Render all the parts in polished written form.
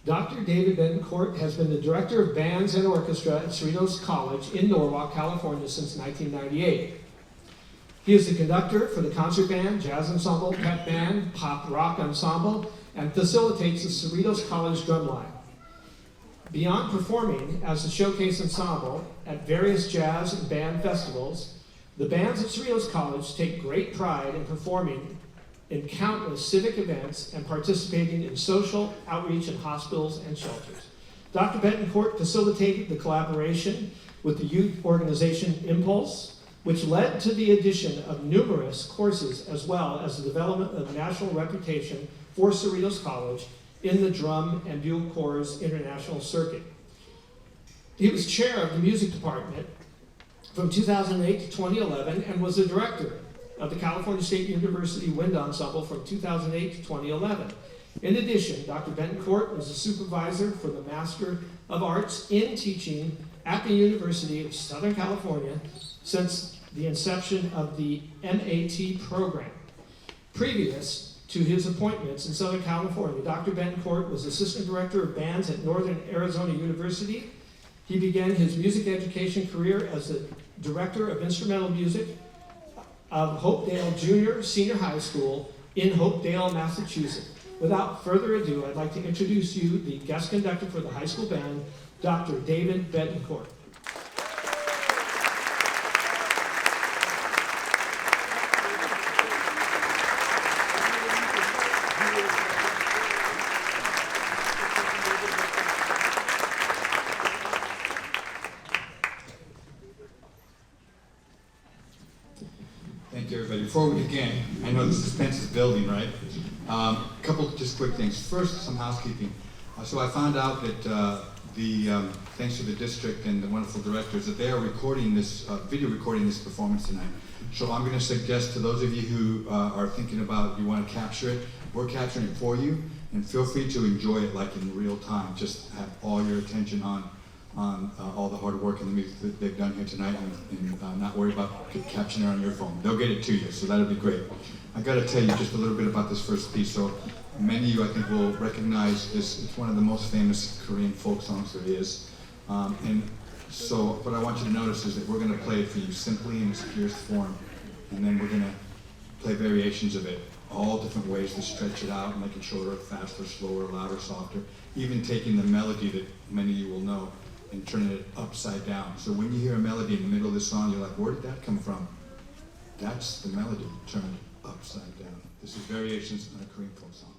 Dr. David Betancourt has been the director of bands and orchestra at Cerritos College in Norwalk, California since 1998. He is the conductor for the concert band, jazz ensemble, pep band, pop rock ensemble, and facilitates the Cerritos College drumline. Beyond performing as a showcase ensemble at various jazz and band festivals, the bands at Cerritos College take great pride in performing in countless civic events and participating in social outreach in hospitals and shelters. Dr. Betancourt facilitated the collaboration with the youth organization Impulse, which led to the addition of numerous courses as well as the development of national reputation for Cerritos College in the drum and bugle corps international circuit. He was chair of the music department from 2008 to 2011 and was the director of the California State University Wind Ensemble from 2008 to 2011. In addition, Dr. Betancourt was a supervisor for the Master of Arts in Teaching at the University of Southern California since the inception of the MAT program. Previous to his appointments in Southern California, Dr. Betancourt was assistant director of bands at Northern Arizona University. He began his music education career as the director of instrumental music of Hopedale Junior Senior High School in Hopedale, Massachusetts. Without further ado, I'd like to introduce you the guest conductor for the high school band, Dr. David Betancourt. Thank you, everybody. Before we begin, I know the suspense is building, right? A couple just quick things. First, some housekeeping. So I found out that thanks to the district and the wonderful directors, that they are recording this, video recording this performance tonight. So I'm going to suggest to those of you who are thinking about you want to capture it, we're capturing it for you, and feel free to enjoy it like in real time. Just have all your attention on all the hard work and the music that they've done here tonight, and not worry about capturing it on your phone. They'll get it to you, so that'll be great. I got to tell you just a little bit about this first piece. So many of you, I think, will recognize this. It's one of the most famous Korean folk songs there is. And so what I want you to notice is that we're going to play it for you simply in its purest form, and then we're going to play variations of it, all different ways to stretch it out, make it shorter, faster, slower, louder, softer, even taking the melody that many of you will know and turning it upside down. So when you hear a melody in the middle of this song, you're like, where did that come from? That's the melody turned upside down. This is variations on a Korean folk song.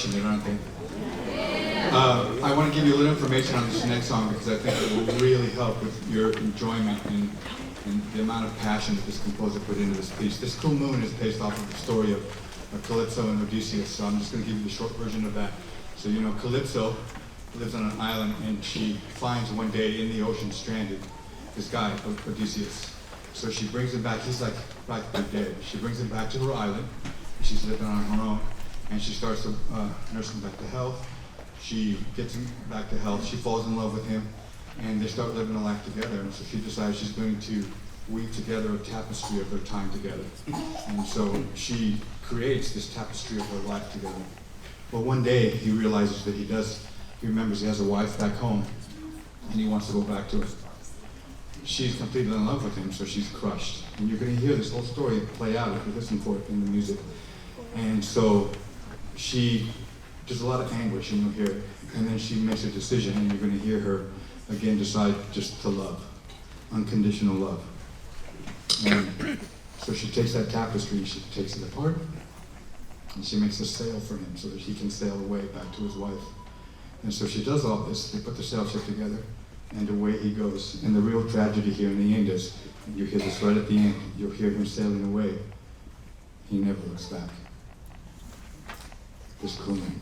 crushing it, aren't they? I want to give you a little information on this next song because I think it will really help with your enjoyment and the amount of passion that this composer put into this piece. This Cool Moon is based off of the story of Calypso and Odysseus, so I'm just going to give you the short version of that. So you know, Calypso lives on an island and she finds one day in the ocean stranded this guy, Odysseus. So she brings him back, he's like dead. She brings him back to her island, she's living on her own, and she starts to nurse him back to health. She gets him back to health, she falls in love with him, and they start living a life together. And so she decides she's going to weave together a tapestry of their time together. And so she creates this tapestry of their life together. Well, one day he realizes that he remembers he has a wife back home, and he wants to go back to her. She's completely in love with him, so she's crushed. And you're going to hear this whole story play out if you listen for it in the music. And so there's a lot of anguish, and you'll hear it. And then she makes a decision, and you're going to hear her again decide just to love, unconditional love. And so she takes that tapestry, she takes it apart, and she makes a sail for him so that he can sail away back to his wife. And so she does all this, they put the sail ship together, and away he goes. And the real tragedy here in the end is, you hear this right at the end, you'll hear him sailing away. He never looks back. This Cool Moon.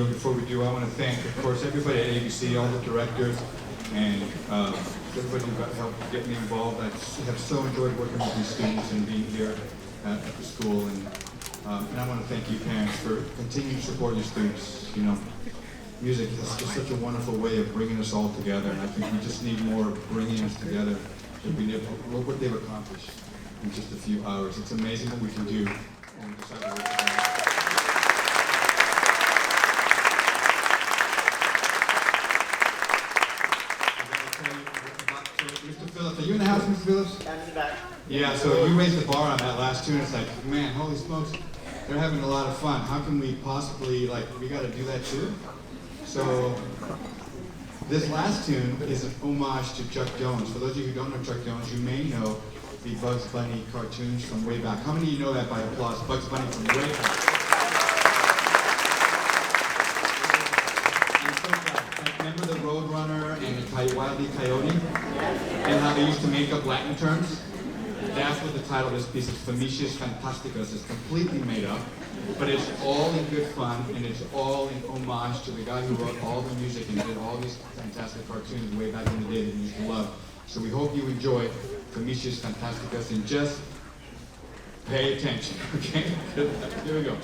before we do, I want to thank, of course, everybody at ABC, all the directors, and everybody who got help get me involved. I have so enjoyed working with these students and being here at the school. And I want to thank you, parents, for continuing to support your students. You know, music is just such a wonderful way of bringing us all together, and I think we just need more bringing us together to be able to look what they've accomplished in just a few hours. It's amazing what we can do when we decide to work together. Mr. Phillips, are you in the house, Mr. Phillips? I'm in the back. Yeah, so you raised the bar on that last tune. It's like, man, holy smokes, they're having a lot of fun. How can we possibly, like, we got to do that too? So this last tune is an homage to Chuck Jones. For those of you who don't know Chuck Jones, you may know the Bugs Bunny cartoons from way back. How many of you know that by applause? Bugs Bunny from way back. I'm so glad. Like, remember the Roadrunner and the Wile E. Coyote? And how they used to make up Latin terms? That's what the title of this piece is. Famicius Fantasticus is completely made up, but it's all in good fun, and it's all in homage to the guy who wrote all the music and did all these fantastic cartoons way back in the day that you used to love. So we hope you enjoy Famicius Fantasticus, and just pay attention, okay? Here we go.